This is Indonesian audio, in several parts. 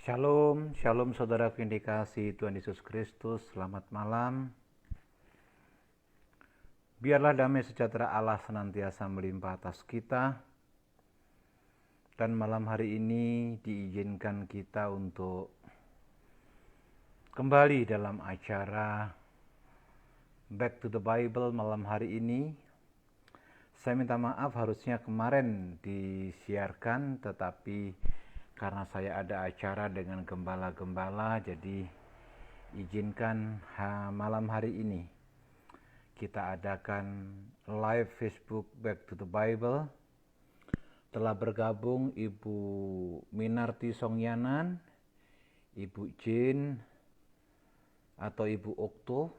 Shalom, shalom saudaraku yang dikasihi Tuhan Yesus Kristus, selamat malam. Biarlah damai sejahtera Allah senantiasa melimpah atas kita. Dan malam hari ini diizinkan kita untuk kembali dalam acara Back to the Bible malam hari ini. Saya minta maaf, harusnya kemarin disiarkan, tetapi karena saya ada acara dengan gembala-gembala, jadi izinkan malam hari ini kita adakan live Facebook Back to the Bible. Telah bergabung Ibu Minarti Songyanan, Ibu Jin, atau Ibu Okto.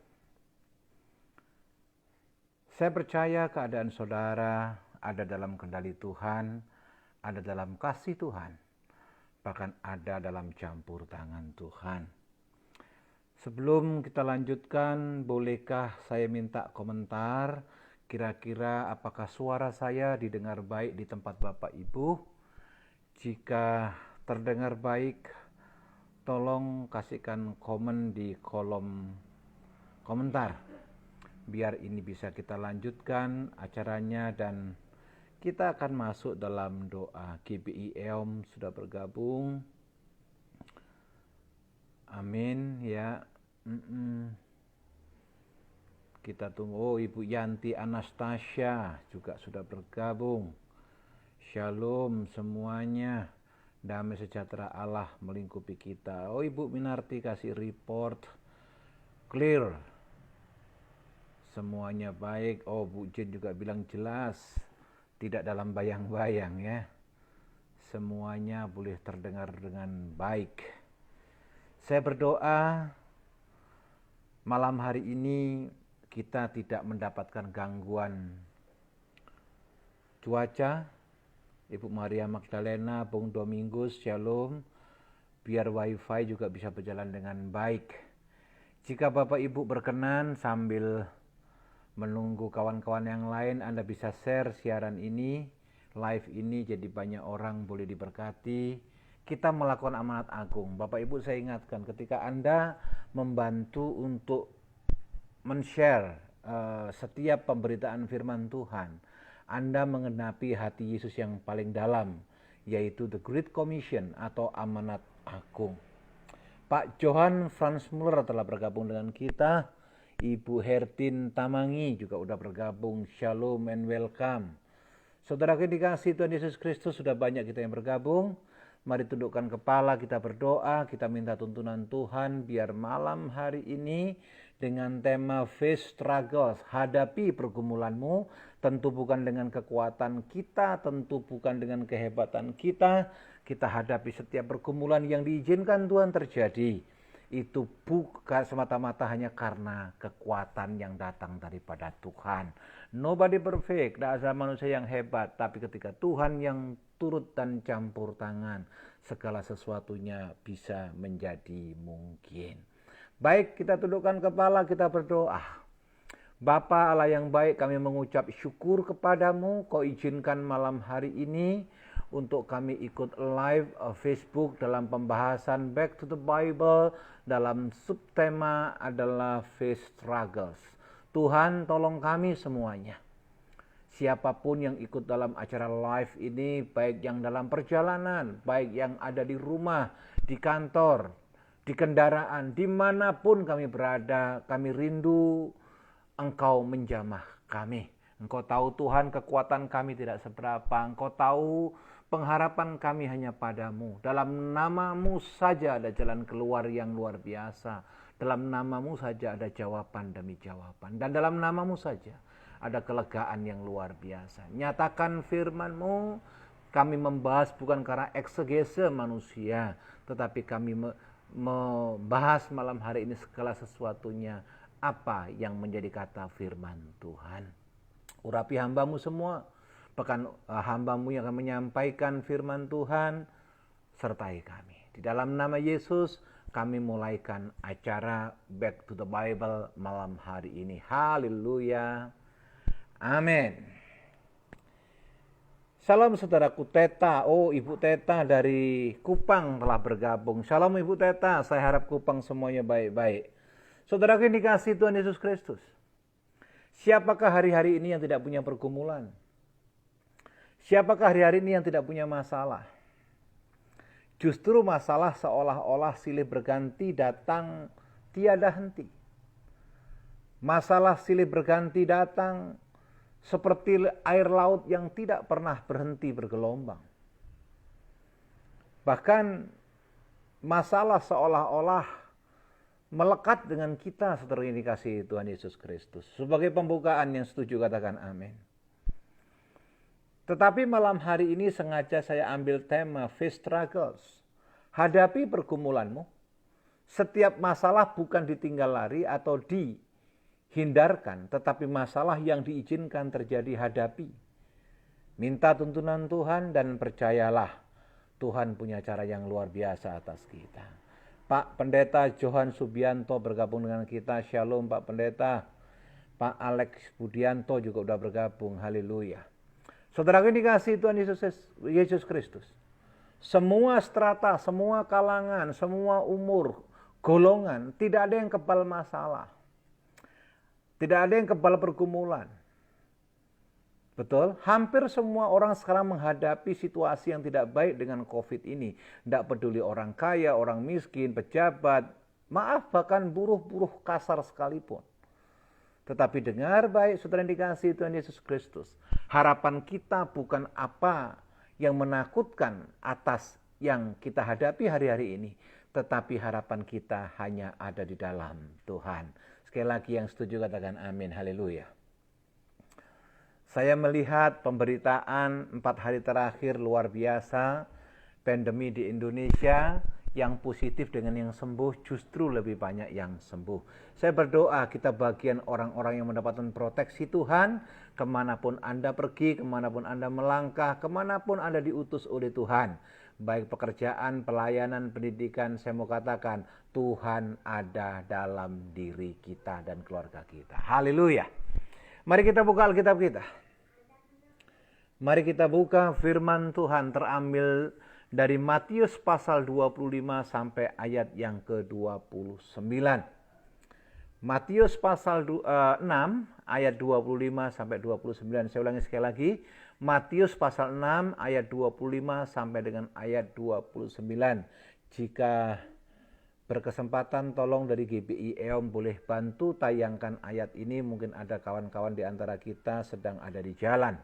Saya percaya keadaan saudara ada dalam kendali Tuhan, ada dalam kasih Tuhan, bahkan ada dalam campur tangan Tuhan. Sebelum kita lanjutkan, bolehkah saya minta komentar, kira-kira apakah suara saya didengar baik di tempat Bapak Ibu? Jika terdengar baik, tolong kasihkan komen di kolom komentar, biar ini bisa kita lanjutkan acaranya. Dan kita akan masuk dalam doa. GBI EOM sudah bergabung. Amin ya. Kita tunggu. Oh, Ibu Yanti Anastasia juga sudah bergabung. Shalom semuanya. Damai sejahtera Allah melingkupi kita. Oh, Ibu Minarti kasih report. Clear. Semuanya baik. Oh, Bu Jin juga bilang jelas. Tidak dalam bayang-bayang ya. Semuanya boleh terdengar dengan baik. Saya berdoa malam hari ini kita tidak mendapatkan gangguan cuaca. Ibu Maria Magdalena, Bung Domingus, Shalom. Biar wifi juga bisa berjalan dengan baik. Jika Bapak Ibu berkenan sambil menunggu kawan-kawan yang lain, Anda bisa share siaran ini, live ini, jadi banyak orang boleh diberkati. Kita melakukan amanat agung. Bapak Ibu, saya ingatkan, ketika Anda membantu untuk men-share setiap pemberitaan firman Tuhan, Anda menggenapi hati Yesus yang paling dalam, yaitu The Great Commission atau amanat agung. Pak Johan Franz Muller telah bergabung dengan kita. Ibu Hertin Tamangi juga sudah bergabung. Shalom and welcome. Saudara yang dikasihi Tuhan Yesus Kristus, sudah banyak kita yang bergabung. Mari tundukkan kepala, kita berdoa, kita minta tuntunan Tuhan biar malam hari ini dengan tema Face Struggles, hadapi pergumulanmu, tentu bukan dengan kekuatan kita, tentu bukan dengan kehebatan kita. Kita hadapi setiap pergumulan yang diizinkan Tuhan terjadi. Itu bukan semata-mata hanya karena kekuatan yang datang daripada Tuhan. Nobody perfect, tidak ada manusia yang hebat, tapi ketika Tuhan yang turut dan campur tangan, segala sesuatunya bisa menjadi mungkin. Baik, kita tundukkan kepala, kita berdoa. Bapa Allah yang baik, kami mengucap syukur kepadamu. Kau izinkan malam hari ini untuk kami ikut live Facebook dalam pembahasan Back to the Bible, dalam subtema adalah Face Struggles. Tuhan, tolong kami semuanya. Siapapun yang ikut dalam acara live ini, baik yang dalam perjalanan, baik yang ada di rumah, di kantor, di kendaraan, dimanapun kami berada, kami rindu Engkau menjamah kami. Engkau tahu Tuhan, kekuatan kami tidak seberapa. Engkau tahu pengharapan kami hanya padamu. Dalam namamu saja ada jalan keluar yang luar biasa. Dalam namamu saja ada jawaban demi jawaban. Dan dalam namamu saja ada kelegaan yang luar biasa. Nyatakan firman-Mu. Kami membahas bukan karena eksegese manusia, tetapi kami membahas malam hari ini segala sesuatunya apa yang menjadi kata firman Tuhan. Urapi hamba-Mu semua, bahkan hamba-Mu yang akan menyampaikan firman Tuhan, sertai kami. Di dalam nama Yesus, kami mulaikan acara Back to the Bible malam hari ini. Haleluya. Amin. Salam saudaraku Teta. Oh, Ibu Teta dari Kupang telah bergabung. Salam Ibu Teta, saya harap Kupang semuanya baik-baik. Saudaraku yang dikasihi Tuhan Yesus Kristus. Siapakah hari-hari ini yang tidak punya pergumulan? Siapakah hari-hari ini yang tidak punya masalah? Justru masalah seolah-olah silih berganti datang tiada henti. Masalah silih berganti datang seperti air laut yang tidak pernah berhenti bergelombang. Bahkan masalah seolah-olah melekat dengan kita saudara yang dikasihi Tuhan Yesus Kristus. Sebagai pembukaan yang setuju katakan amin. Tetapi malam hari ini sengaja saya ambil tema Face Struggles. Hadapi pergumulanmu. Setiap masalah bukan ditinggal lari atau dihindarkan, tetapi masalah yang diizinkan terjadi hadapi. Minta tuntunan Tuhan dan percayalah Tuhan punya cara yang luar biasa atas kita. Pak Pendeta Johan Subianto bergabung dengan kita. Shalom Pak Pendeta. Pak Alex Budianto juga sudah bergabung. Haleluya. Saudara yang dikasihi Tuhan Yesus Kristus. Semua strata, semua kalangan, semua umur, golongan, tidak ada yang kebal masalah. Tidak ada yang kebal pergumulan. Betul? Hampir semua orang sekarang menghadapi situasi yang tidak baik dengan COVID ini. Tidak peduli orang kaya, orang miskin, pejabat, maaf bahkan buruh-buruh kasar sekalipun. Tetapi dengar baik saudara yang dikasihi Tuhan Yesus Kristus. Harapan kita bukan apa yang menakutkan atas yang kita hadapi hari-hari ini. Tetapi harapan kita hanya ada di dalam Tuhan. Sekali lagi yang setuju katakan amin. Haleluya. Saya melihat pemberitaan 4 hari terakhir luar biasa. Pandemi di Indonesia. Yang positif dengan yang sembuh justru lebih banyak yang sembuh. Saya berdoa kita bagian orang-orang yang mendapatkan proteksi Tuhan. Kemanapun Anda pergi, kemanapun Anda melangkah, kemanapun Anda diutus oleh Tuhan. Baik pekerjaan, pelayanan, pendidikan, saya mau katakan Tuhan ada dalam diri kita dan keluarga kita. Haleluya. Mari kita buka Alkitab kita. Mari kita buka firman Tuhan terambil dari Matius pasal 25 sampai ayat yang ke-29. Matius pasal 6 ayat 25 sampai 29. Saya ulangi sekali lagi. Matius pasal 6 ayat 25 sampai dengan ayat 29. Jika berkesempatan tolong dari GBI EOM boleh bantu tayangkan ayat ini. Mungkin ada kawan-kawan di antara kita sedang ada di jalan.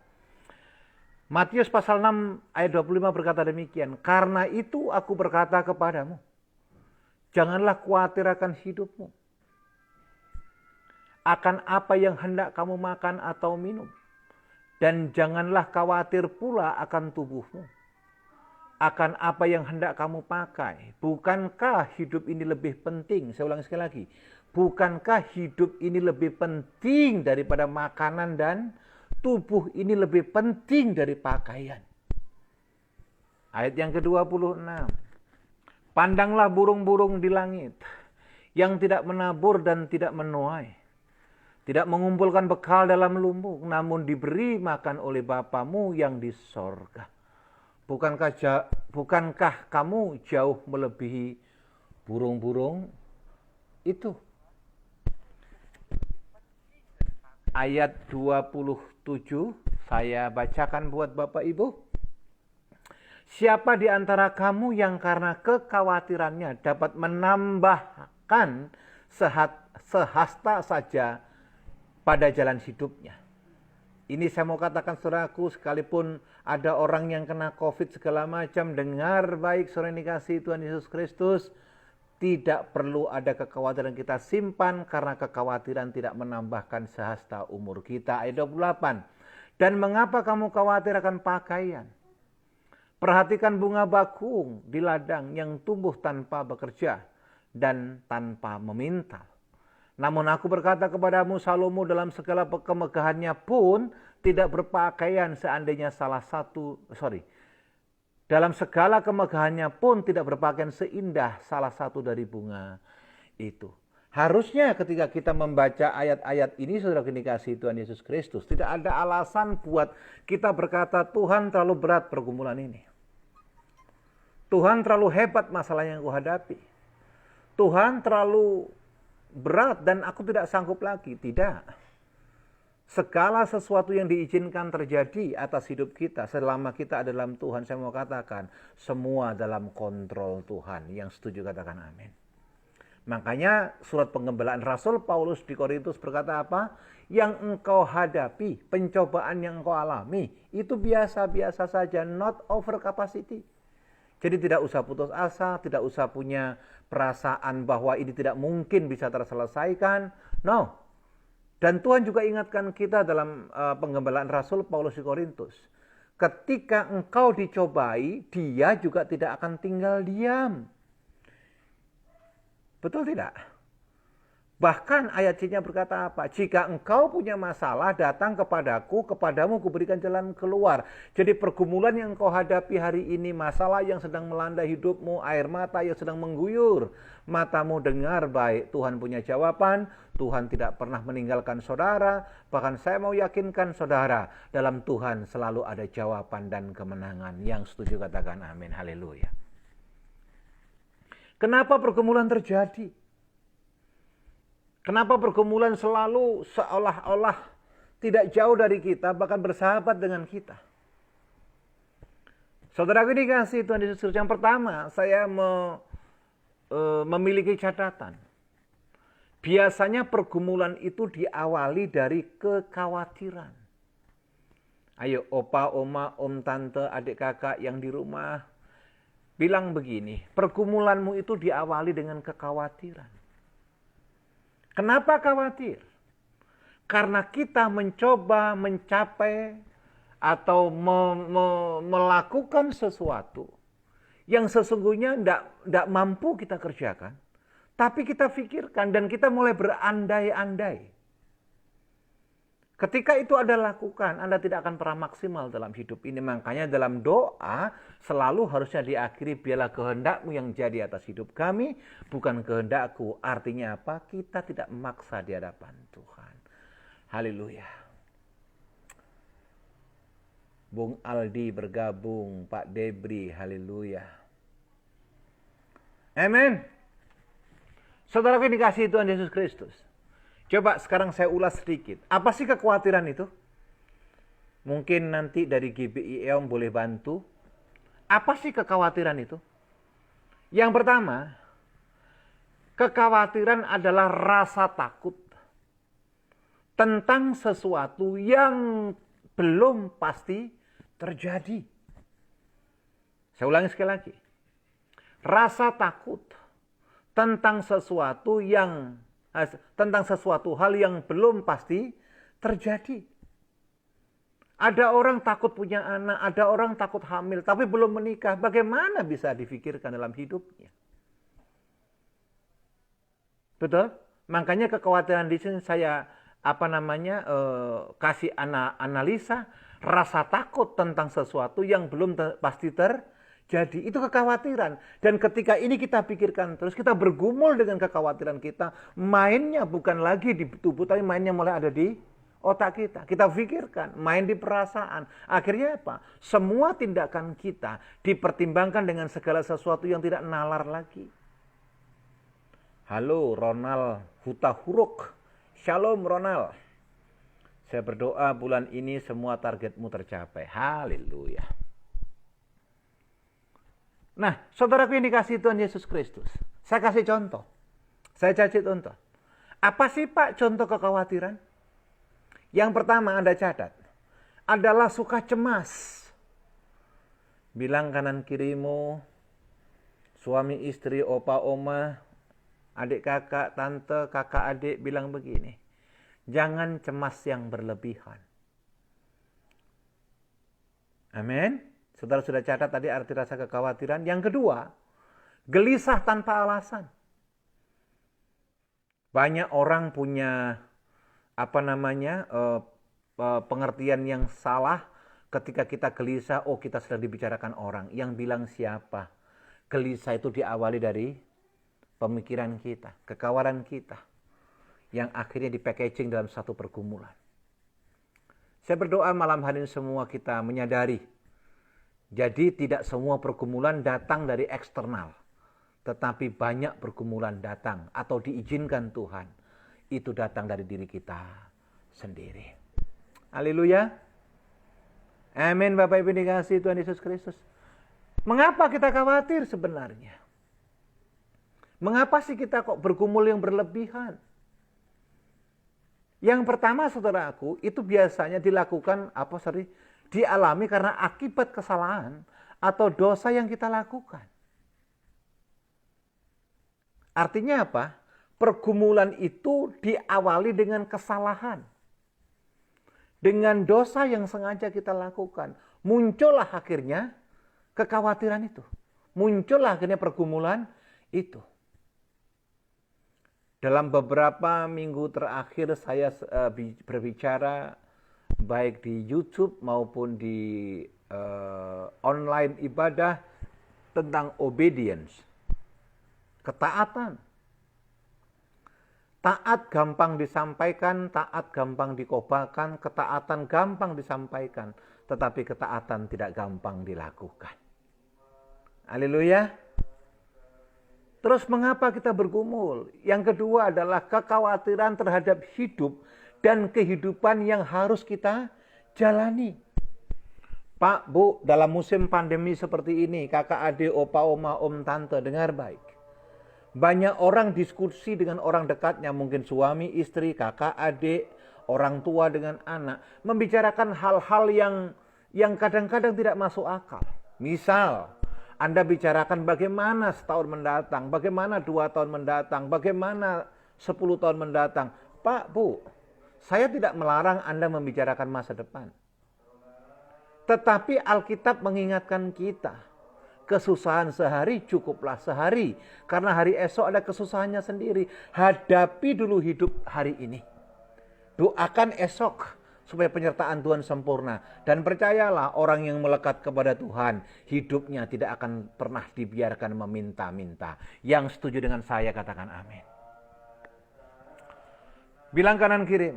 Matius pasal 6 ayat 25 berkata demikian. Karena itu aku berkata kepadamu, janganlah khawatir akan hidupmu, akan apa yang hendak kamu makan atau minum. Dan janganlah khawatir pula akan tubuhmu, akan apa yang hendak kamu pakai. Bukankah hidup ini lebih penting? Saya ulangi sekali lagi. Bukankah hidup ini lebih penting daripada makanan dan tubuh ini lebih penting dari pakaian? Ayat yang ke-26. Pandanglah burung-burung di langit yang tidak menabur dan tidak menuai, tidak mengumpulkan bekal dalam lumbung, namun diberi makan oleh Bapamu yang di sorga. Bukankah kamu jauh melebihi burung-burung itu? Ayat 27 saya bacakan buat Bapak Ibu. Siapa di antara kamu yang karena kekhawatirannya dapat menambahkan sehasta saja pada jalan hidupnya? Ini saya mau katakan saudaraku, sekalipun ada orang yang kena COVID segala macam, dengar baik saudara yang dikasihi Tuhan Yesus Kristus. Tidak perlu ada kekhawatiran kita simpan karena kekhawatiran tidak menambahkan sehasta umur kita. Ayat 28. Dan mengapa kamu khawatir akan pakaian? Perhatikan bunga bakung di ladang yang tumbuh tanpa bekerja dan tanpa memintal. Namun aku berkata kepadamu, Salomo dalam segala kemegahannya pun tidak berpakaian dalam segala kemegahannya pun tidak berpakaian seindah salah satu dari bunga itu. Harusnya ketika kita membaca ayat-ayat ini, saudara dikasihi Tuhan Yesus Kristus, tidak ada alasan buat kita berkata, Tuhan terlalu berat pergumulan ini. Tuhan terlalu hebat masalah yang aku hadapi. Tuhan terlalu berat dan aku tidak sanggup lagi. Tidak. Segala sesuatu yang diizinkan terjadi atas hidup kita selama kita ada dalam Tuhan, saya mau katakan, semua dalam kontrol Tuhan. Yang setuju katakan amin. Makanya surat penggembalaan Rasul Paulus di Korintus berkata apa? Yang engkau hadapi, pencobaan yang engkau alami, itu biasa-biasa saja, not over capacity. Jadi tidak usah putus asa, tidak usah punya perasaan bahwa ini tidak mungkin bisa terselesaikan. No. Dan Tuhan juga ingatkan kita dalam penggembalaan Rasul Paulus di Korintus. Ketika engkau dicobai, dia juga tidak akan tinggal diam. Betul tidak? Bahkan ayat C-nya berkata apa? Jika engkau punya masalah, datang kepadaku, kepadamu kuberikan jalan keluar. Jadi pergumulan yang engkau hadapi hari ini, masalah yang sedang melanda hidupmu, air mata yang sedang mengguyur, matamu dengar baik, Tuhan punya jawaban, Tuhan tidak pernah meninggalkan saudara, bahkan saya mau yakinkan saudara, dalam Tuhan selalu ada jawaban dan kemenangan. Yang setuju katakan amin, haleluya. Kenapa pergumulan terjadi? Kenapa pergumulan selalu seolah-olah tidak jauh dari kita, bahkan bersahabat dengan kita? Saudaraku dikasihi Tuhan Yesus Kristus, yang pertama saya memiliki catatan. Biasanya pergumulan itu diawali dari kekhawatiran. Ayo opa, oma, om, tante, adik kakak yang di rumah, bilang begini, pergumulanmu itu diawali dengan kekhawatiran. Kenapa khawatir? Karena kita mencoba mencapai atau melakukan sesuatu yang sesungguhnya tidak mampu kita kerjakan. Tapi kita pikirkan dan kita mulai berandai-andai. Ketika itu Anda lakukan, Anda tidak akan pernah maksimal dalam hidup ini. Makanya dalam doa selalu harusnya diakhiri, biarlah kehendakmu yang jadi atas hidup kami, bukan kehendakku. Artinya apa? Kita tidak memaksa di hadapan Tuhan. Haleluya. Bung Aldi bergabung, Pak Debri, haleluya. Amin. Saudaraku dikasihi Tuhan Yesus Kristus. Coba sekarang saya ulas sedikit. Apa sih kekhawatiran itu? Mungkin nanti dari GBIEOM boleh bantu. Apa sih kekhawatiran itu? Yang pertama, kekhawatiran adalah rasa takut tentang sesuatu yang belum pasti terjadi. Saya ulangi sekali lagi. Rasa takut tentang sesuatu hal yang belum pasti terjadi. Ada orang takut punya anak, ada orang takut hamil, tapi belum menikah. Bagaimana bisa difikirkan dalam hidupnya? Betul? Makanya kekhawatiran di sini saya kasih analisa rasa takut tentang sesuatu yang belum pasti terjadi. Itu kekhawatiran. Dan ketika ini kita pikirkan terus, kita bergumul dengan kekhawatiran kita, mainnya bukan lagi di tubuh, tapi mainnya mulai ada di otak kita. Kita pikirkan, main di perasaan. Akhirnya apa? Semua tindakan kita dipertimbangkan dengan segala sesuatu yang tidak nalar lagi. Halo Ronald Hutahuruk. Shalom Ronald. Saya berdoa bulan ini semua targetmu tercapai. Haleluya. Nah, saudaraku yang dikasihi Tuhan Yesus Kristus. Saya kasih contoh. Saya kasih contoh. Apa sih Pak contoh kekhawatiran? Yang pertama Anda catat. Adalah suka cemas. Bilang kanan kirimu, suami istri, opa oma, adik kakak, tante, kakak adik bilang begini. Jangan cemas yang berlebihan. Amin. Saudara sudah catat tadi arti rasa kekhawatiran. Yang kedua, gelisah tanpa alasan. Banyak orang punya pengertian yang salah ketika kita gelisah. Oh, kita sedang dibicarakan orang. Yang bilang siapa? Gelisah itu diawali dari pemikiran kita, kekawaran kita, yang akhirnya di-packaging dalam satu pergumulan. Saya berdoa malam hari ini semua kita menyadari, jadi tidak semua pergumulan datang dari eksternal, tetapi banyak pergumulan datang atau diizinkan Tuhan, itu datang dari diri kita sendiri. Haleluya. Amin. Bapak Ibu dikasihi Tuhan Yesus Kristus. Mengapa kita khawatir sebenarnya? Mengapa sih kita kok bergumul yang berlebihan? Yang pertama saudaraku, itu biasanya dilakukan dialami karena akibat kesalahan atau dosa yang kita lakukan. Artinya apa? Pergumulan itu diawali dengan kesalahan. Dengan dosa yang sengaja kita lakukan. Muncullah akhirnya kekhawatiran itu. Muncullah akhirnya pergumulan itu. Dalam beberapa minggu terakhir saya berbicara baik di YouTube maupun di online ibadah tentang obedience. Ketaatan. Taat gampang disampaikan, taat gampang dikobarkan, ketaatan gampang disampaikan, tetapi ketaatan tidak gampang dilakukan. Haleluya. Terus mengapa kita bergumul? Yang kedua adalah kekhawatiran terhadap hidup dan kehidupan yang harus kita jalani. Pak, Bu, dalam musim pandemi seperti ini, kakak, adik, opa, oma, om, tante, dengar baik. Banyak orang diskusi dengan orang dekatnya, mungkin suami, istri, kakak, adik, orang tua dengan anak, membicarakan hal-hal yang kadang-kadang tidak masuk akal. Misal, Anda bicarakan bagaimana setahun mendatang, bagaimana 2 tahun mendatang, bagaimana 10 tahun mendatang. Pak, Bu, saya tidak melarang Anda membicarakan masa depan. Tetapi Alkitab mengingatkan kita, kesusahan sehari cukuplah sehari. Karena hari esok ada kesusahannya sendiri. Hadapi dulu hidup hari ini. Doakan esok supaya penyertaan Tuhan sempurna. Dan percayalah orang yang melekat kepada Tuhan, hidupnya tidak akan pernah dibiarkan meminta-minta. Yang setuju dengan saya katakan amin. Bilang kanan kiri,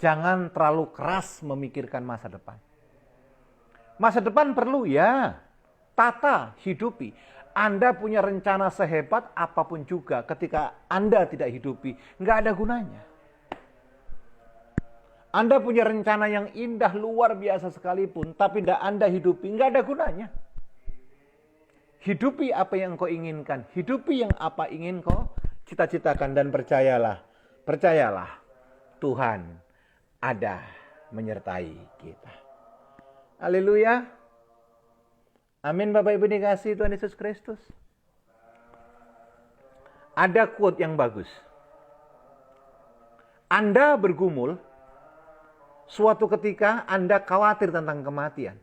jangan terlalu keras memikirkan masa depan. Masa depan perlu ya. Tata, hidupi. Anda punya rencana sehebat apapun juga, ketika Anda tidak hidupi, nggak ada gunanya. Anda punya rencana yang indah, luar biasa sekalipun, tapi tidak Anda hidupi, nggak ada gunanya. Hidupi apa yang kau inginkan, hidupi yang apa ingin kau cita-citakan, dan percayalah, Tuhan ada menyertai kita. Haleluya. Amin. Bapak Ibu dikasihi Tuhan Yesus Kristus. Ada quote yang bagus. Anda bergumul, suatu ketika Anda khawatir tentang kematian.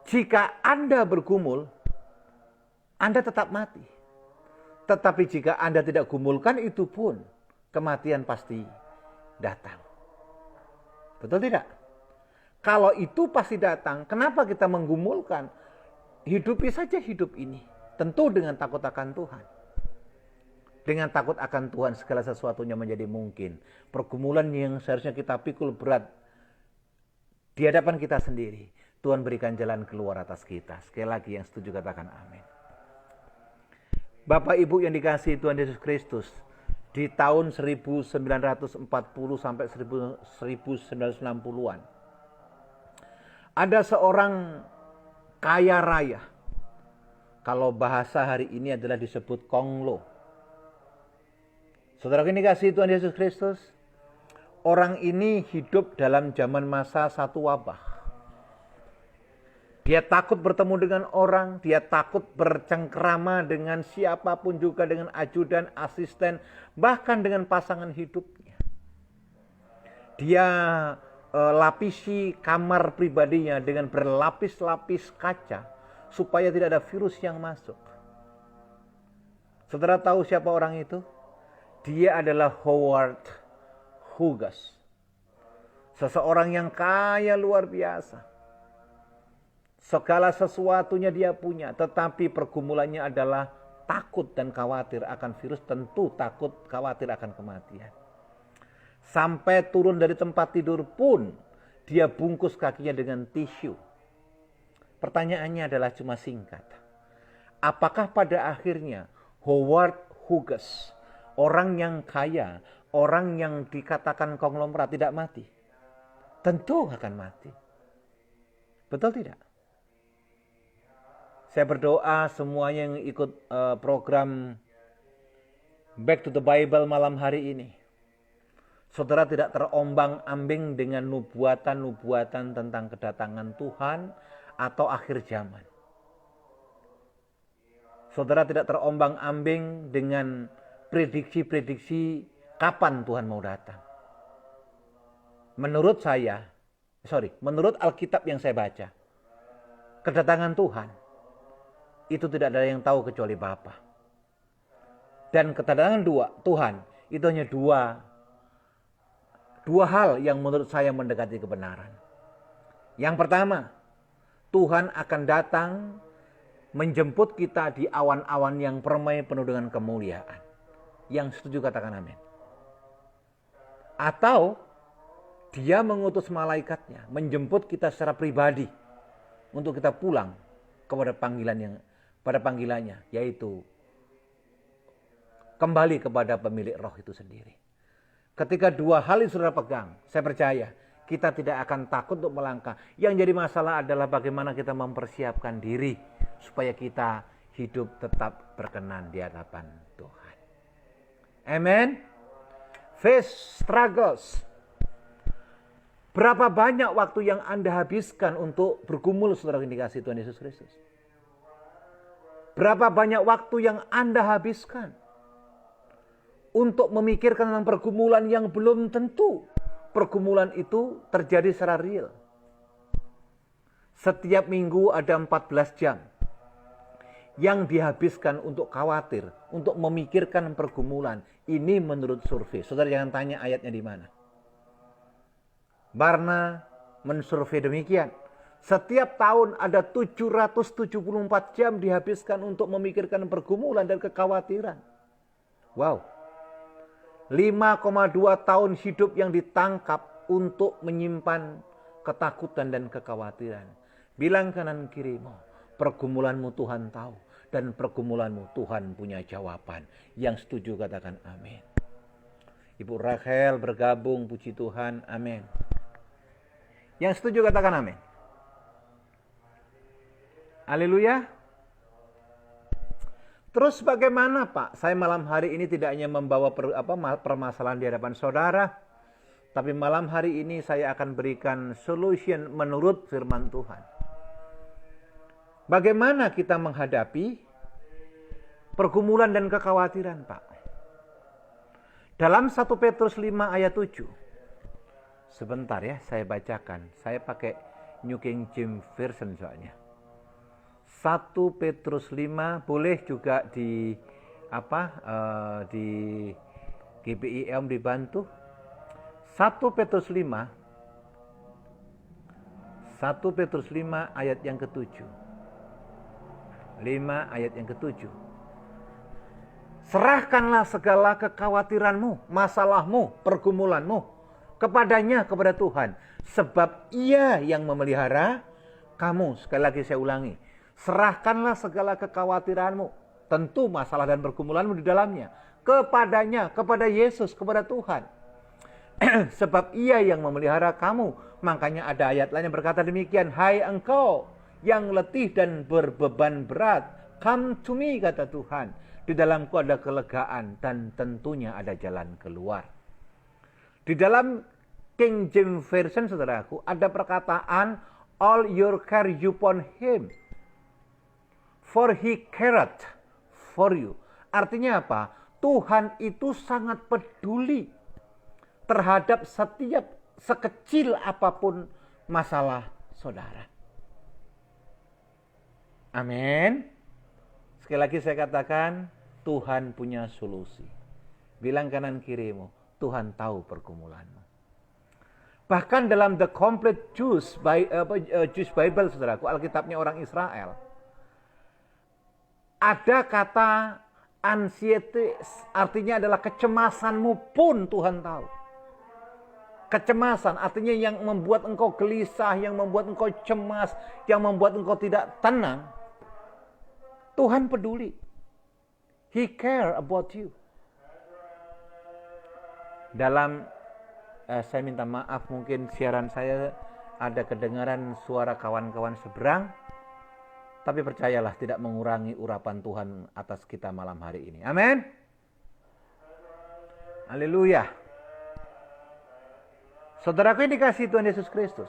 Jika Anda bergumul, Anda tetap mati. Tetapi jika Anda tidak gumulkan itu pun, kematian pasti datang. Betul tidak? Kalau itu pasti datang, kenapa kita menggumulkan? Hidupi saja hidup ini. Tentu dengan takut akan Tuhan. Dengan takut akan Tuhan segala sesuatunya menjadi mungkin. Pergumulan yang seharusnya kita pikul berat di hadapan kita sendiri, Tuhan berikan jalan keluar atas kita. Sekali lagi yang setuju katakan amin. Bapak Ibu yang dikasihi Tuhan Yesus Kristus, di tahun 1940 sampai 1960-an, ada seorang kaya raya. Kalau bahasa hari ini adalah disebut konglo. Saudara ini kasih Tuhan Yesus Kristus. Orang ini hidup dalam zaman masa satu wabah. Dia takut bertemu dengan orang. Dia takut bercengkrama dengan siapapun juga. Dengan ajudan, asisten. Bahkan dengan pasangan hidupnya. Dia lapisi kamar pribadinya dengan berlapis-lapis kaca supaya tidak ada virus yang masuk. Saudara tahu siapa orang itu? Dia adalah Howard Hughes. Seseorang yang kaya luar biasa. Segala sesuatunya dia punya, tetapi pergumulannya adalah takut dan khawatir akan virus, tentu takut khawatir akan kematian. Sampai turun dari tempat tidur pun dia bungkus kakinya dengan tisu. Pertanyaannya adalah cuma singkat. Apakah pada akhirnya Howard Hughes, orang yang kaya, orang yang dikatakan konglomerat, tidak mati? Tentu akan mati. Betul tidak? Saya berdoa semuanya yang ikut program Back to the Bible malam hari ini, saudara tidak terombang-ambing dengan nubuatan-nubuatan tentang kedatangan Tuhan atau akhir zaman. Saudara tidak terombang-ambing dengan prediksi-prediksi kapan Tuhan mau datang. Menurut Alkitab yang saya baca, kedatangan Tuhan itu tidak ada yang tahu kecuali Bapa. Dan kedatangan Tuhan itu hanya dua hal yang menurut saya mendekati kebenaran. Yang pertama, Tuhan akan datang menjemput kita di awan-awan yang permai penuh dengan kemuliaan. Yang setuju katakan amin. Atau dia mengutus malaikatnya menjemput kita secara pribadi untuk kita pulang kepada panggilannya, yaitu kembali kepada pemilik roh itu sendiri. Ketika dua hal itu saudara pegang, saya percaya kita tidak akan takut untuk melangkah. Yang jadi masalah adalah bagaimana kita mempersiapkan diri supaya kita hidup tetap berkenan di hadapan Tuhan. Amen. Face struggles. Berapa banyak waktu yang Anda habiskan untuk bergumul saudara yang dikasihi Tuhan Yesus Kristus? Berapa banyak waktu yang Anda habiskan untuk memikirkan tentang pergumulan yang belum tentu pergumulan itu terjadi secara real. Setiap minggu ada 14 jam yang dihabiskan untuk khawatir, untuk memikirkan pergumulan. Ini menurut survei. Saudara jangan tanya ayatnya di mana. Barna mensurvei demikian. Setiap tahun ada 774 jam dihabiskan untuk memikirkan pergumulan dan kekhawatiran. Wow. 5,2 tahun hidup yang ditangkap untuk menyimpan ketakutan dan kekhawatiran. Bilang kanan kirimu, pergumulanmu Tuhan tahu. Dan pergumulanmu Tuhan punya jawaban. Yang setuju katakan amin. Ibu Rachel bergabung, puji Tuhan, amin. Yang setuju katakan amin. Haleluya. Terus bagaimana Pak? Saya malam hari ini tidak hanya membawa permasalahan di hadapan saudara, tapi malam hari ini saya akan berikan solution menurut firman Tuhan. Bagaimana kita menghadapi pergumulan dan kekhawatiran Pak? Dalam 1 Petrus 5 ayat 7. Sebentar ya, saya bacakan. Saya pakai New King James Version soalnya. 1 Petrus 5 boleh juga di di GBIM dibantu. 1 Petrus 5 ayat yang ke-7. 5 ayat yang ke-7. Serahkanlah segala kekhawatiranmu, masalahmu, pergumulanmu kepadanya, kepada Tuhan. Sebab Ia yang memelihara kamu. Sekali lagi saya ulangi. Serahkanlah segala kekhawatiranmu, tentu masalah dan pergumulanmu di dalamnya, kepadanya, kepada Yesus, kepada Tuhan. Sebab Ia yang memelihara kamu. Makanya ada ayat lain yang berkata demikian. Hai engkau yang letih dan berbeban berat, come to me, kata Tuhan. Di dalamku ada kelegaan dan tentunya ada jalan keluar. Di dalam King James Version, saudaraku, ada perkataan all your care upon him, for he cared for you. Artinya apa? Tuhan itu sangat peduli terhadap setiap sekecil apapun masalah saudara. Amin. Sekali lagi saya katakan, Tuhan punya solusi. Bilang kanan kirimu, Tuhan tahu pergumulanmu. Bahkan dalam The Complete Jewish Bible, saudaraku, Alkitabnya orang Israel, ada kata anxiety, artinya adalah kecemasanmu pun Tuhan tahu. Kecemasan artinya yang membuat engkau gelisah, yang membuat engkau cemas, yang membuat engkau tidak tenang. Tuhan peduli. He care about you. Dalam, saya minta maaf, mungkin siaran saya ada kedengaran suara kawan-kawan seberang. Tapi percayalah, tidak mengurangi urapan Tuhan atas kita malam hari ini. Amin. Haleluya. Saudaraku yang dikasihi Tuhan Yesus Kristus,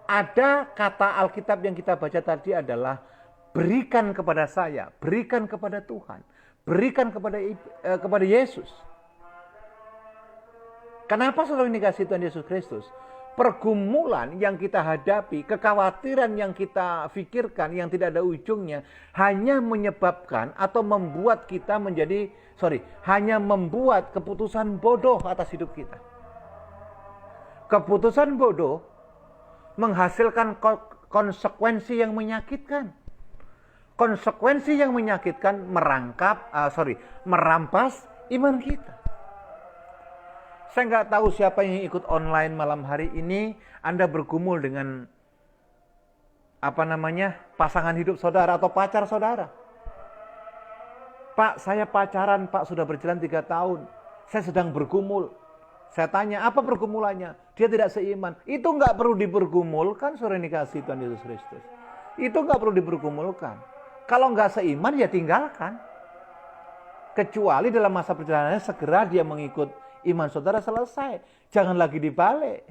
ada kata Alkitab yang kita baca tadi adalah berikan kepada saya, berikan kepada Tuhan, berikan kepada Yesus. Kenapa saudara yang dikasihi Tuhan Yesus Kristus? Pergumulan yang kita hadapi, kekhawatiran yang kita pikirkan yang tidak ada ujungnya, hanya menyebabkan atau membuat kita hanya membuat keputusan bodoh atas hidup kita. Keputusan bodoh menghasilkan konsekuensi yang menyakitkan. Konsekuensi yang menyakitkan merampas iman kita. Saya nggak tahu siapa yang ikut online malam hari ini. Anda bergumul dengan pasangan hidup saudara atau pacar saudara. Pak, saya pacaran, Pak, sudah berjalan 3 tahun. Saya sedang bergumul. Saya tanya, apa pergumulannya? Dia tidak seiman. Itu nggak perlu dipergumulkan, saudara yang dikasihi Tuhan Yesus Kristus. Itu nggak perlu dipergumulkan. Kalau nggak seiman, ya tinggalkan. Kecuali dalam masa perjalanannya segera dia mengikut iman saudara, selesai. Jangan lagi dibalik.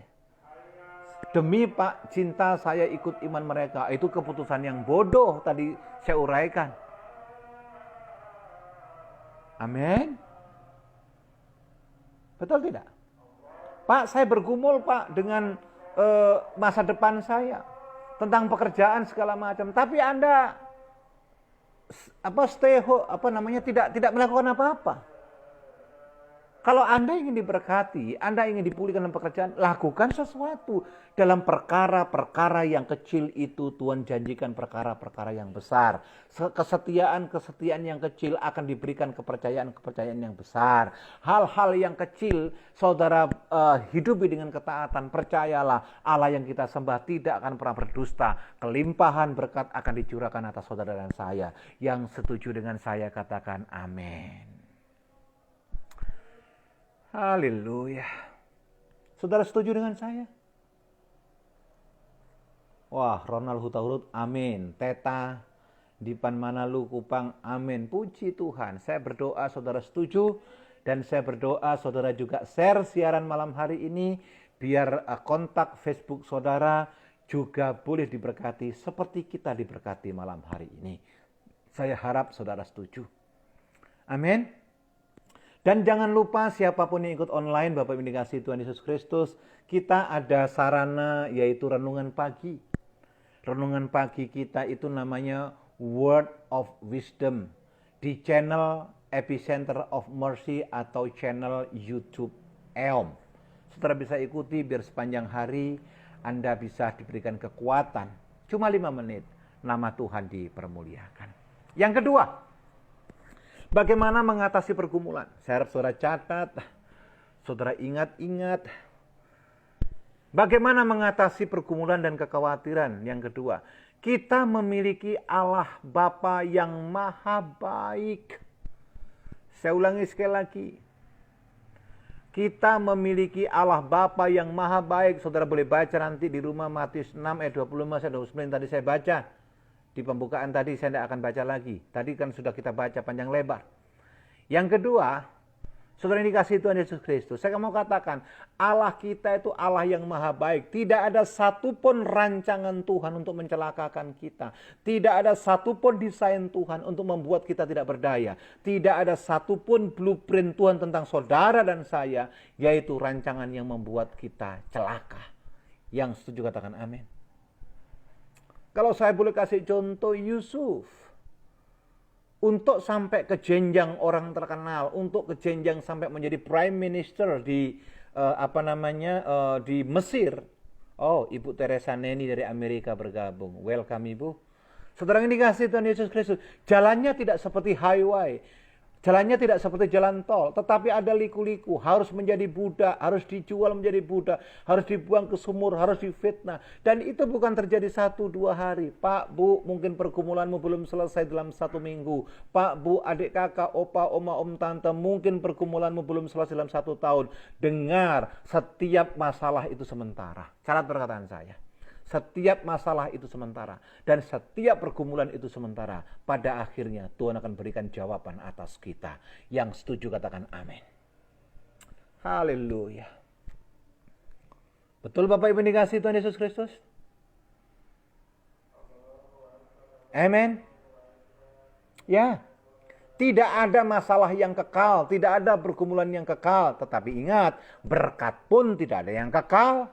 Demi Pak, cinta saya ikut iman mereka. Itu keputusan yang bodoh tadi saya uraikan. Amin. Betul tidak? Pak, saya bergumul Pak dengan masa depan saya. Tentang pekerjaan segala macam. Tapi Anda tidak melakukan apa-apa. Kalau Anda ingin diberkati, Anda ingin dipulihkan dalam pekerjaan, lakukan sesuatu. Dalam perkara-perkara yang kecil itu Tuhan janjikan perkara-perkara yang besar. Kesetiaan yang kecil akan diberikan kepercayaan yang besar. Hal-hal yang kecil saudara hidupi dengan ketaatan, percayalah Allah yang kita sembah tidak akan pernah berdusta. Kelimpahan berkat akan dicurahkan atas saudara dan saya. Yang setuju dengan saya katakan amin. Haleluya. Saudara setuju dengan saya? Wah, Ronald Hutahurut, amin. Teta, Dipan Manalu, Kupang, amin. Puji Tuhan. Saya berdoa saudara setuju. Dan saya berdoa saudara juga share siaran malam hari ini. Biar kontak Facebook saudara juga boleh diberkati seperti kita diberkati malam hari ini. Saya harap saudara setuju. Amin. Dan jangan lupa siapapun yang ikut online, Bapak Ibu dikasihi Tuhan Yesus Kristus, kita ada sarana yaitu renungan pagi. Renungan pagi kita itu namanya Word of Wisdom di channel Epicenter of Mercy atau channel YouTube EOM. Saudara bisa ikuti biar sepanjang hari Anda bisa diberikan kekuatan. Cuma 5 menit, nama Tuhan dipermuliakan. Yang kedua, bagaimana mengatasi pergumulan? Saya harap saudara catat, saudara ingat-ingat. Bagaimana mengatasi pergumulan dan kekhawatiran? Yang kedua, kita memiliki Allah Bapa yang maha baik. Saya ulangi sekali lagi. Kita memiliki Allah Bapa yang maha baik. Saudara boleh baca nanti di rumah Matius 6 ayat 25-29 tadi saya baca. Di pembukaan tadi saya tidak akan baca lagi. Tadi kan sudah kita baca panjang lebar. Yang kedua, saudara yang dikasihi Tuhan Yesus Kristus, saya mau katakan, Allah kita itu Allah yang maha baik. Tidak ada satupun rancangan Tuhan untuk mencelakakan kita. Tidak ada satupun desain Tuhan untuk membuat kita tidak berdaya. Tidak ada satupun blueprint Tuhan tentang saudara dan saya, yaitu rancangan yang membuat kita celaka. Yang setuju katakan amin. Kalau saya boleh kasih contoh Yusuf. Untuk sampai ke jenjang orang terkenal, untuk ke jenjang sampai menjadi prime minister di di Mesir. Oh, Ibu Teresa Neni dari Amerika bergabung. Welcome Ibu. Saudara yang dikasihi Tuhan Yesus Kristus, jalannya tidak seperti highway. Jalannya tidak seperti jalan tol, tetapi ada liku-liku, harus menjadi budak, harus dijual menjadi budak, harus dibuang ke sumur, harus difitnah. Dan itu bukan terjadi 1-2 hari. Pak, Bu, mungkin pergumulanmu belum selesai dalam 1 minggu. Pak, Bu, adik kakak, opa, oma, om, tante, mungkin pergumulanmu belum selesai dalam 1 tahun. Dengar, setiap masalah itu sementara. Syarat perkataan saya. Setiap masalah itu sementara. Dan setiap pergumulan itu sementara. Pada akhirnya Tuhan akan berikan jawaban atas kita. Yang setuju katakan amin. Haleluya. Betul Bapak Ibu dikasihi Tuhan Yesus Kristus? Amin. Ya. Tidak ada masalah yang kekal. Tidak ada pergumulan yang kekal. Tetapi ingat, berkat pun tidak ada yang kekal.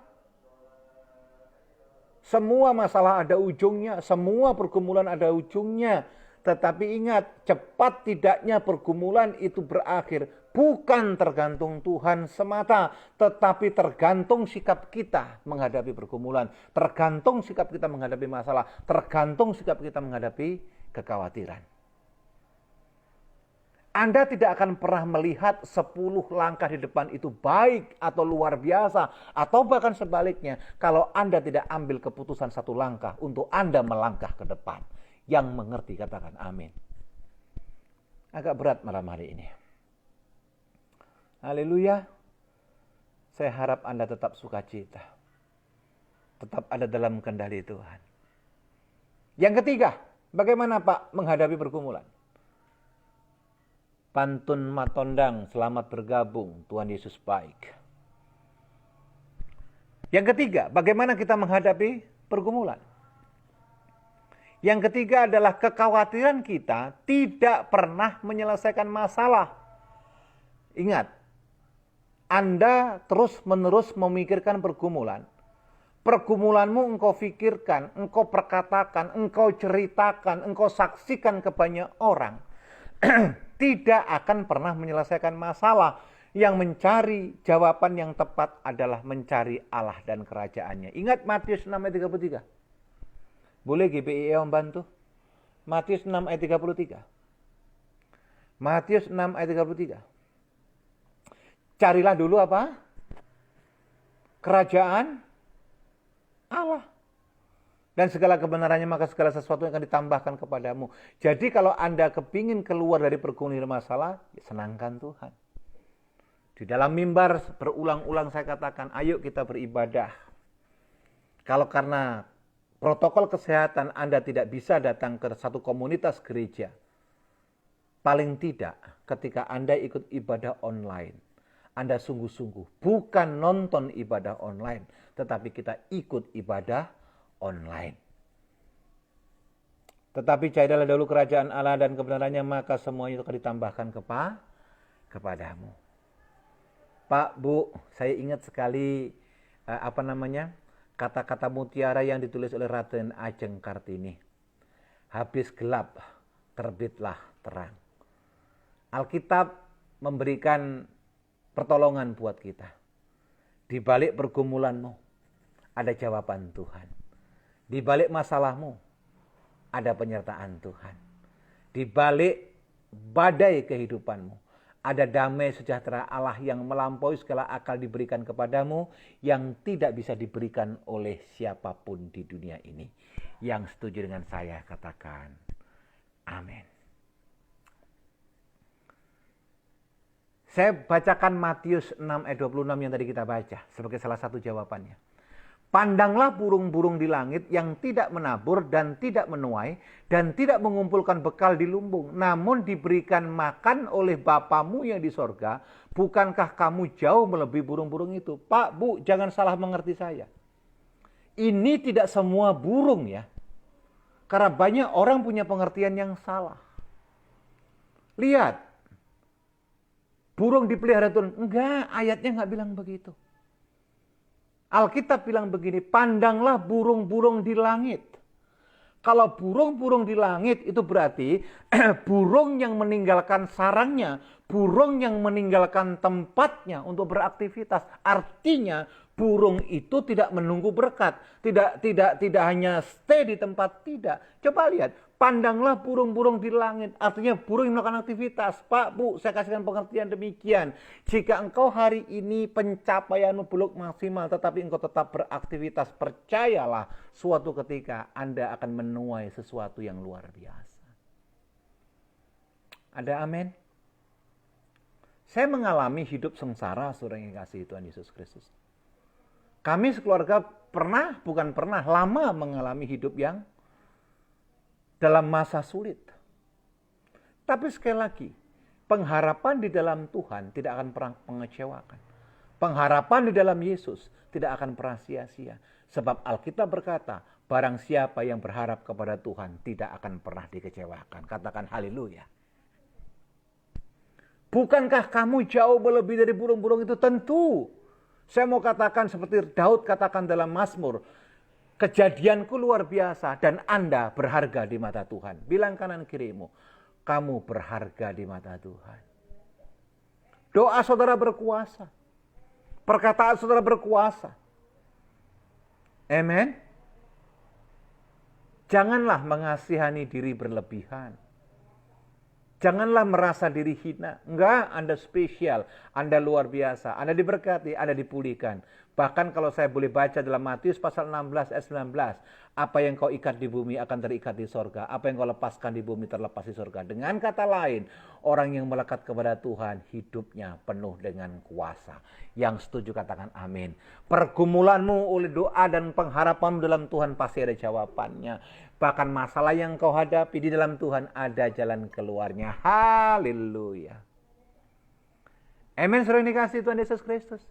Semua masalah ada ujungnya, semua pergumulan ada ujungnya. Tetapi ingat, cepat tidaknya pergumulan itu berakhir. Bukan tergantung Tuhan semata, tetapi tergantung sikap kita menghadapi pergumulan. Tergantung sikap kita menghadapi masalah, tergantung sikap kita menghadapi kekhawatiran. Anda tidak akan pernah melihat 10 langkah di depan itu baik atau luar biasa. Atau bahkan sebaliknya, kalau Anda tidak ambil keputusan 1 langkah untuk Anda melangkah ke depan. Yang mengerti katakan amin. Agak berat malam hari ini. Haleluya. Saya harap Anda tetap sukacita. Tetap ada dalam kendali Tuhan. Yang ketiga, bagaimana Pak menghadapi pergumulan? Pantun Matondang, selamat bergabung, Tuhan Yesus baik. Yang ketiga, bagaimana kita menghadapi pergumulan? Yang ketiga adalah kekhawatiran kita tidak pernah menyelesaikan masalah. Ingat, Anda terus-menerus memikirkan pergumulan. Pergumulanmu engkau pikirkan, engkau perkatakan, engkau ceritakan, engkau saksikan ke banyak orang. Tidak akan pernah menyelesaikan masalah. Yang mencari jawaban yang tepat adalah mencari Allah dan kerajaannya. Ingat Matius 6 ayat 33. Boleh GPI membantu? Matius 6 ayat 33. Matius 6 ayat 33. Carilah dulu apa? Kerajaan Allah. Dan segala kebenarannya, maka segala sesuatu yang akan ditambahkan kepadamu. Jadi kalau Anda kepingin keluar dari pergumulan masalah, ya senangkan Tuhan. Di dalam mimbar berulang-ulang saya katakan, ayo kita beribadah. Kalau karena protokol kesehatan Anda tidak bisa datang ke satu komunitas gereja, paling tidak ketika Anda ikut ibadah online, Anda sungguh-sungguh bukan nonton ibadah online, tetapi kita ikut ibadah online. Tetapi carilah dahulu kerajaan Allah dan kebenarannya, maka semuanya itu akan ditambahkan kepadamu. Pak, Bu, saya ingat sekali kata-kata mutiara yang ditulis oleh Raden Ajeng Kartini. Habis gelap, terbitlah terang. Alkitab memberikan pertolongan buat kita. Di balik pergumulanmu ada jawaban Tuhan. Di balik masalahmu ada penyertaan Tuhan. Di balik badai kehidupanmu ada damai sejahtera Allah yang melampaui segala akal diberikan kepadamu, yang tidak bisa diberikan oleh siapapun di dunia ini. Yang setuju dengan saya katakan amin. Saya bacakan Matius 6 ayat 26 yang tadi kita baca sebagai salah satu jawabannya. Pandanglah burung-burung di langit yang tidak menabur dan tidak menuai dan tidak mengumpulkan bekal di lumbung, namun diberikan makan oleh Bapamu yang di sorga. Bukankah kamu jauh melebihi burung-burung itu? Pak, Bu, jangan salah mengerti saya. Ini tidak semua burung ya. Karena banyak orang punya pengertian yang salah. Lihat. Burung dipelihara Tuhan. Enggak, ayatnya enggak bilang begitu. Alkitab bilang begini, pandanglah burung-burung di langit. Kalau burung-burung di langit itu berarti burung yang meninggalkan sarangnya, burung yang meninggalkan tempatnya untuk beraktivitas. Artinya burung itu tidak menunggu berkat, tidak hanya stay di tempat, tidak. Coba lihat, pandanglah burung-burung di langit. Artinya burung yang melakukan aktivitas. Pak, Bu, saya kasihkan pengertian demikian. Jika engkau hari ini pencapaianmu belum maksimal, tetapi engkau tetap beraktivitas, percayalah suatu ketika Anda akan menuai sesuatu yang luar biasa. Ada amin? Saya mengalami hidup sengsara, saudara yang kasih Tuhan Yesus Kristus. Kami sekeluarga lama mengalami hidup yang dalam masa sulit. Tapi sekali lagi, pengharapan di dalam Tuhan tidak akan pernah mengecewakan. Pengharapan di dalam Yesus tidak akan pernah sia-sia. Sebab Alkitab berkata, barang siapa yang berharap kepada Tuhan tidak akan pernah dikecewakan. Katakan haleluya. Bukankah kamu jauh lebih dari burung-burung itu? Tentu. Saya mau katakan seperti Daud katakan dalam Mazmur, kejadianku luar biasa dan Anda berharga di mata Tuhan. Bilang kanan kirimu, kamu berharga di mata Tuhan. Doa saudara berkuasa. Perkataan saudara berkuasa. Amen. Janganlah mengasihani diri berlebihan. Janganlah merasa diri hina. Enggak, Anda spesial. Anda luar biasa. Anda diberkati, Anda dipulihkan. Bahkan kalau saya boleh baca dalam Matius pasal 16 ayat 19. Apa yang kau ikat di bumi akan terikat di sorga. Apa yang kau lepaskan di bumi terlepas di sorga. Dengan kata lain, orang yang melekat kepada Tuhan hidupnya penuh dengan kuasa. Yang setuju katakan amin. Pergumulanmu oleh doa dan pengharapan dalam Tuhan pasti ada jawabannya. Bahkan masalah yang kau hadapi di dalam Tuhan ada jalan keluarnya. Haleluya. Amin. Saudara yang dikasihi Tuhan Yesus Kristus.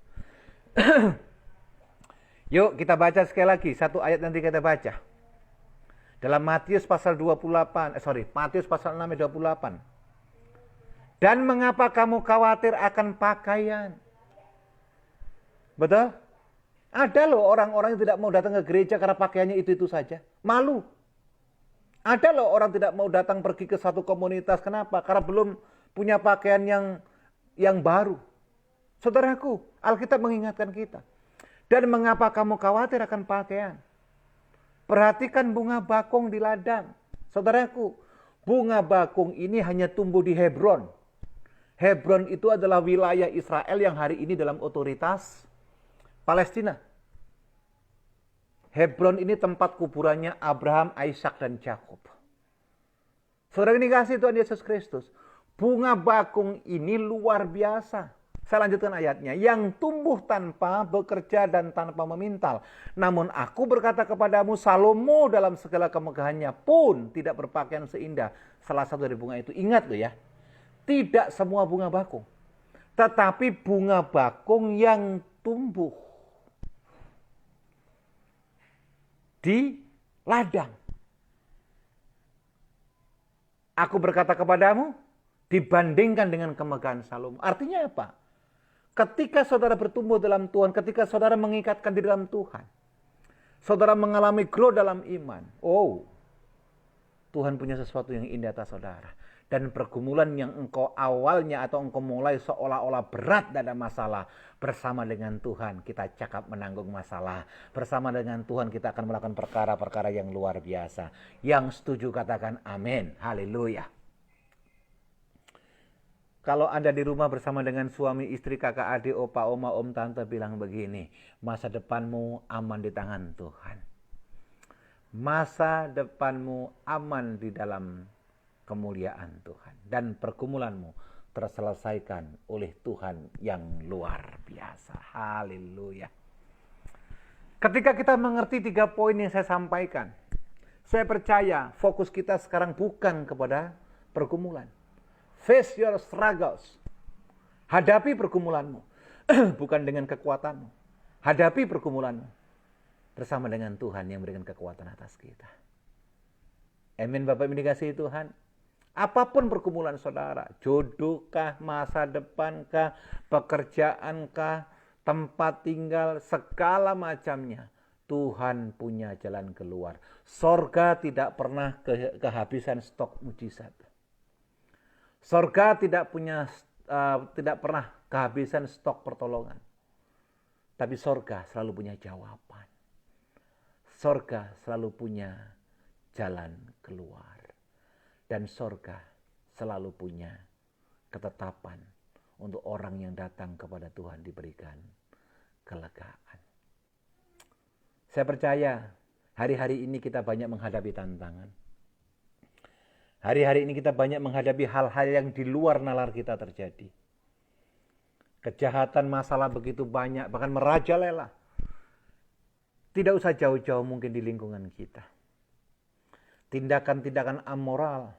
Yuk kita baca sekali lagi. Satu ayat nanti kita baca. Dalam Matius pasal 6 ayat 28. Dan mengapa kamu khawatir akan pakaian? Betul? Ada loh orang-orang yang tidak mau datang ke gereja karena pakaiannya itu-itu saja. Malu. Ada loh orang tidak mau datang pergi ke satu komunitas. Kenapa? Karena belum punya pakaian yang baru. Saudaraku, Alkitab mengingatkan kita. Dan mengapa kamu khawatir akan pakaian? Perhatikan bunga bakung di ladang. Saudaraku, bunga bakung ini hanya tumbuh di Hebron. Hebron itu adalah wilayah Israel yang hari ini dalam otoritas Palestina. Hebron ini tempat kuburannya Abraham, Ishak, dan Yakub. Saudara ini kasih Tuhan Yesus Kristus. Bunga bakung ini luar biasa. Saya lanjutkan ayatnya. Yang tumbuh tanpa bekerja dan tanpa memintal. Namun aku berkata kepadamu, Salomo dalam segala kemegahannya pun tidak berpakaian seindah salah satu dari bunga itu. Ingat loh ya. Tidak semua bunga bakung. Tetapi bunga bakung yang tumbuh di ladang. Aku berkata kepadamu, dibandingkan dengan kemegahan Salomo. Artinya apa? Ketika saudara bertumbuh dalam Tuhan, ketika saudara mengikatkan di dalam Tuhan, saudara mengalami grow dalam iman. Oh, Tuhan punya sesuatu yang indah atas saudara. Dan pergumulan yang engkau awalnya atau engkau mulai seolah-olah berat dan ada masalah. Bersama dengan Tuhan kita cakap menanggung masalah. Bersama dengan Tuhan kita akan melakukan perkara-perkara yang luar biasa. Yang setuju katakan amin. Haleluya. Kalau Anda di rumah bersama dengan suami, istri, kakak, adik, opa, oma, om, tante bilang begini. Masa depanmu aman di tangan Tuhan. Masa depanmu aman di dalam kemuliaan Tuhan. Dan pergumulanmu terselesaikan oleh Tuhan yang luar biasa. Haleluya. Ketika kita mengerti 3 poin yang saya sampaikan, saya percaya fokus kita sekarang bukan kepada pergumulan. Face your struggles. Hadapi pergumulanmu. Bukan dengan kekuatanmu. Hadapi pergumulanmu. Bersama dengan Tuhan yang memberikan kekuatan atas kita. Amin Bapak Ibu dikasihi Tuhan. Apapun pergumulan saudara, jodohkah, masa depankah, pekerjaankah, tempat tinggal, segala macamnya. Tuhan punya jalan keluar. Sorga tidak pernah kehabisan stok mujizat. Sorga tidak punya tidak pernah kehabisan stok pertolongan. Tapi sorga selalu punya jawaban. Sorga selalu punya jalan keluar. Dan sorga selalu punya ketetapan untuk orang yang datang kepada Tuhan diberikan kelegaan. Saya percaya hari-hari ini kita banyak menghadapi tantangan. Hari-hari ini kita banyak menghadapi hal-hal yang di luar nalar kita terjadi. Kejahatan, masalah begitu banyak, bahkan merajalela. Tidak usah jauh-jauh mungkin di lingkungan kita. Tindakan-tindakan amoral.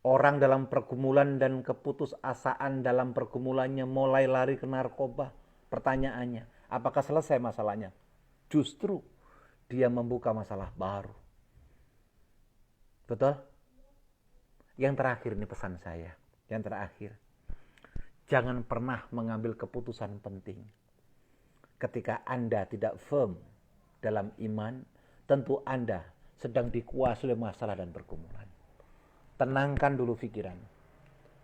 Orang dalam pergumulan dan keputusasaan dalam pergumulannya mulai lari ke narkoba. Pertanyaannya, apakah selesai masalahnya? Justru dia membuka masalah baru. Betul? Yang terakhir ini pesan saya. Yang terakhir. Jangan pernah mengambil keputusan penting. Ketika Anda tidak firm dalam iman, tentu Anda sedang dikuasai oleh masalah dan pergumulan. Tenangkan dulu pikiran.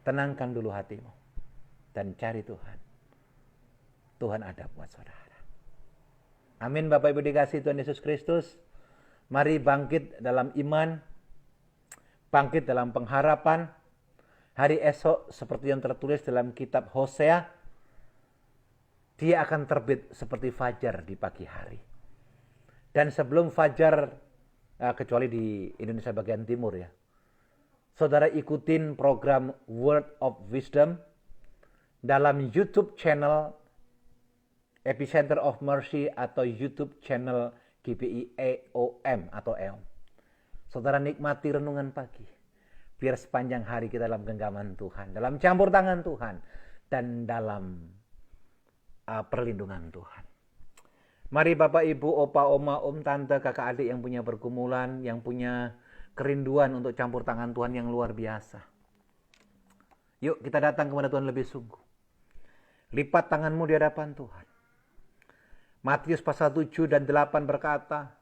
Tenangkan dulu hatimu. Dan cari Tuhan. Tuhan ada buat saudara. Amin. Bapak Ibu dikasihi Tuhan Yesus Kristus. Mari bangkit dalam iman. Bangkit dalam pengharapan. Hari esok seperti yang tertulis dalam kitab Hosea. Dia akan terbit seperti fajar di pagi hari. Dan sebelum fajar, kecuali di Indonesia bagian timur ya. Saudara ikutin program Word of Wisdom dalam YouTube channel Epicenter of Mercy atau YouTube channel GBI EOM atau EOM. Saudara nikmati renungan pagi. Biar sepanjang hari kita dalam genggaman Tuhan, dalam campur tangan Tuhan, dan dalam perlindungan Tuhan. Mari Bapak, Ibu, Opa, Oma, Om, Tante, Kakak, Adik yang punya pergumulan, yang punya kerinduan untuk campur tangan Tuhan yang luar biasa. Yuk kita datang kepada Tuhan lebih sungguh. Lipat tanganmu di hadapan Tuhan. Matius pasal 7 dan 8 berkata,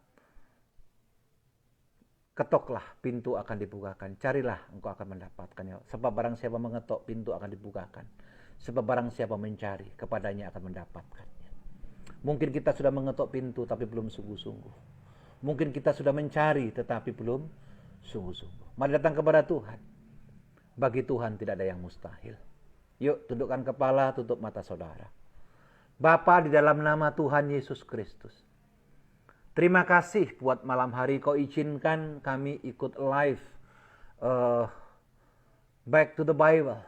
ketoklah, pintu akan dibukakan. Carilah, engkau akan mendapatkannya. Sebab barang siapa mengetok, pintu akan dibukakan. Sebab barang siapa mencari, kepadanya akan mendapatkannya. Mungkin kita sudah mengetok pintu, tapi belum sungguh-sungguh. Mungkin kita sudah mencari, tetapi belum sungguh-sungguh. Mari datang kepada Tuhan. Bagi Tuhan tidak ada yang mustahil. Yuk, tundukkan kepala, tutup mata saudara. Bapa, di dalam nama Tuhan Yesus Kristus. Terima kasih buat malam hari kau izinkan kami ikut live Back to the Bible.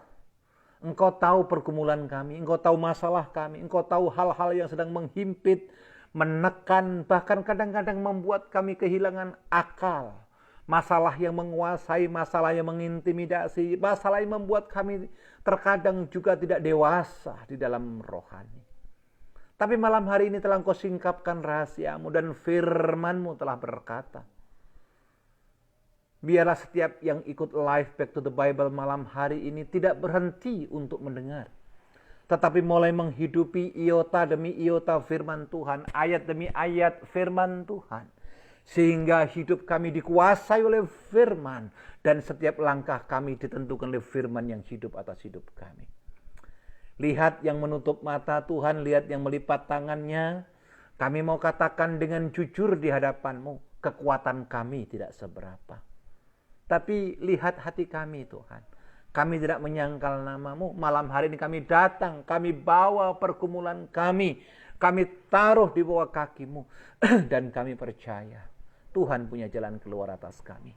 Engkau tahu pergumulan kami, engkau tahu masalah kami, engkau tahu hal-hal yang sedang menghimpit, menekan, bahkan kadang-kadang membuat kami kehilangan akal. Masalah yang menguasai, masalah yang mengintimidasi, masalah yang membuat kami terkadang juga tidak dewasa di dalam rohani. Tapi malam hari ini telah engkau singkapkan rahasiamu dan firmanmu telah berkata. Biarlah setiap yang ikut live Back to the Bible malam hari ini tidak berhenti untuk mendengar. Tetapi mulai menghidupi iota demi iota firman Tuhan, ayat demi ayat firman Tuhan. Sehingga hidup kami dikuasai oleh firman. Dan setiap langkah kami ditentukan oleh firman yang hidup atas hidup kami. Lihat yang menutup mata Tuhan, lihat yang melipat tangannya. Kami mau katakan dengan jujur di hadapan-Mu, kekuatan kami tidak seberapa. Tapi lihat hati kami Tuhan. Kami tidak menyangkal nama-Mu. Malam hari ini kami datang, kami bawa pergumulan kami. Kami taruh di bawah kaki-Mu. Dan kami percaya Tuhan punya jalan keluar atas kami.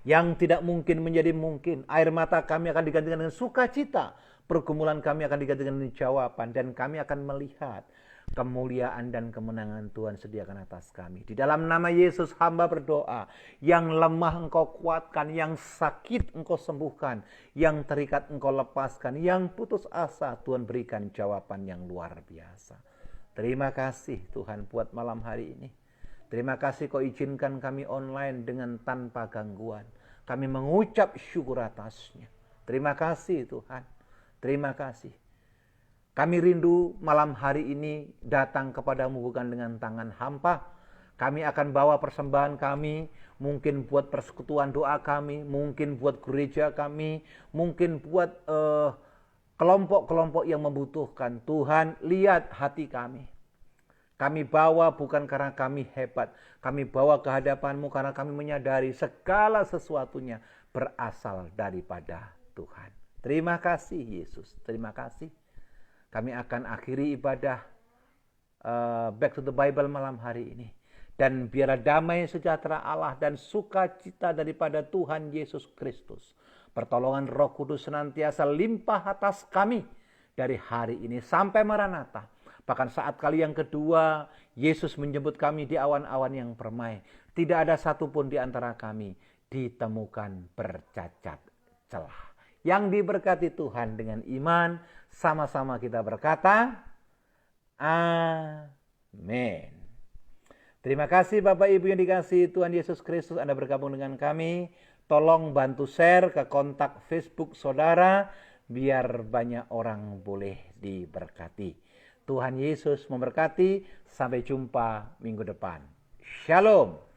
Yang tidak mungkin menjadi mungkin. Air mata kami akan digantikan dengan sukacita. Pergumulan kami akan digantikan dengan jawaban. Dan kami akan melihat kemuliaan dan kemenangan Tuhan sediakan atas kami. Di dalam nama Yesus hamba berdoa. Yang lemah engkau kuatkan. Yang sakit engkau sembuhkan. Yang terikat engkau lepaskan. Yang putus asa Tuhan berikan jawaban yang luar biasa. Terima kasih Tuhan buat malam hari ini. Terima kasih kau izinkan kami online dengan tanpa gangguan. Kami mengucap syukur atasnya. Terima kasih Tuhan. Terima kasih. Kami rindu malam hari ini datang kepadamu bukan dengan tangan hampa. Kami akan bawa persembahan kami. Mungkin buat persekutuan doa kami. Mungkin buat gereja kami. Mungkin buat kelompok-kelompok yang membutuhkan. Tuhan, lihat hati kami. Kami bawa bukan karena kami hebat. Kami bawa ke hadapan-Mu karena kami menyadari segala sesuatunya berasal daripada Tuhan. Terima kasih Yesus, terima kasih. Kami akan akhiri ibadah Back to the Bible malam hari ini. Dan biarlah damai sejahtera Allah dan sukacita daripada Tuhan Yesus Kristus, pertolongan Roh Kudus senantiasa limpah atas kami dari hari ini sampai Maranatha. Bahkan saat kali yang kedua, Yesus menjemput kami di awan-awan yang permai. Tidak ada satupun di antara kami ditemukan bercacat celah. Yang diberkati Tuhan dengan iman, sama-sama kita berkata, amin. Terima kasih Bapak Ibu yang dikasihi Tuhan Yesus Kristus, Anda bergabung dengan kami. Tolong bantu share ke kontak Facebook saudara, biar banyak orang boleh diberkati. Tuhan Yesus memberkati, sampai jumpa minggu depan. Shalom.